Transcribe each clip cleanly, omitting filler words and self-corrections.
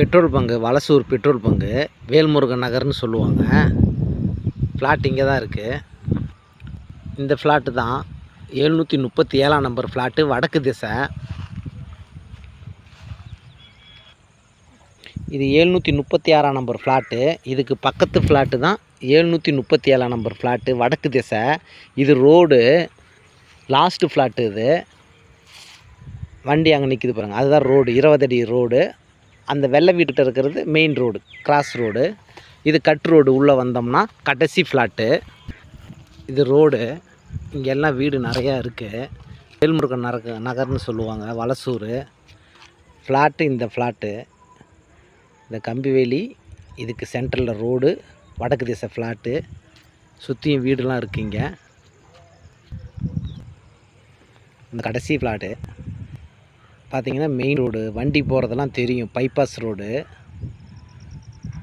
Petrol bunk Valasur petrol bunk Velmurugan நகர்னு சொல்லுவாங்க. Flat இங்கே தான் இருக்குது. இந்த ஃப்ளாட்டு தான் 737ஆம் நம்பர் ஃப்ளாட்டு, வடக்கு திசை. இது 736ஆம் நம்பர் ஃப்ளாட்டு. இதுக்கு பக்கத்து ஃப்ளாட்டு தான் 737ஆம் நம்பர் ஃப்ளாட்டு, வடக்கு திசை. இது ரோடு லாஸ்ட்டு ஃப்ளாட்டு. இது வண்டி அங்கே நிற்கிது பாருங்கள், அதுதான் ரோடு, 20 அடி ரோடு. அந்த வெள்ளை வீட்டுக்கிட்ட இருக்கிறது மெயின் ரோடு, கிராஸ் ரோடு. இது கட் ரோடு. உள்ளே வந்தோம்னா கடைசி ஃப்ளாட்டு. இது ரோடு. இங்கே எல்லாம் வீடு நிறையா இருக்குது. வேல்முருகன் நகர்னு சொல்லுவாங்க, வலசூர். ஃப்ளாட்டு இந்த ஃப்ளாட்டு, இந்த கம்பிவேலி, இதுக்கு சென்டரில் ரோடு, வடக்கு திசை ஃப்ளாட்டு. சுற்றியும் வீடுலாம் இருக்குங்க. இந்த கடைசி ஃப்ளாட்டு பார்த்திங்கன்னா மெயின் ரோடு, வண்டி போகிறதெல்லாம் தெரியும், பைபாஸ் ரோடு.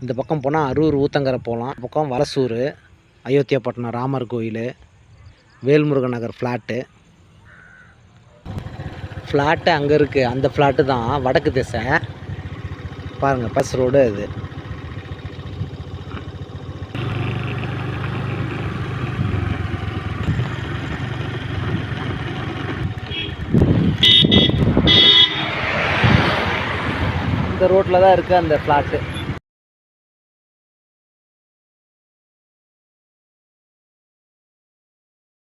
இந்த பக்கம் போனால் அரூர் ஊத்தங்கரை போகலாம். பக்கம் வலசூர், அயோத்தியாப்பட்டினம் ராமர் கோயில், வேல்முருகன் நகர் ஃப்ளாட்டு. ஃப்ளாட்டு அங்கே இருக்குது. அந்த ஃப்ளாட்டு தான் வடக்கு திசை. பாருங்கள், பஸ் ரோடு அது. இந்த ரோட்டில் தான் இருக்குது அந்த ஃப்ளாட்டு.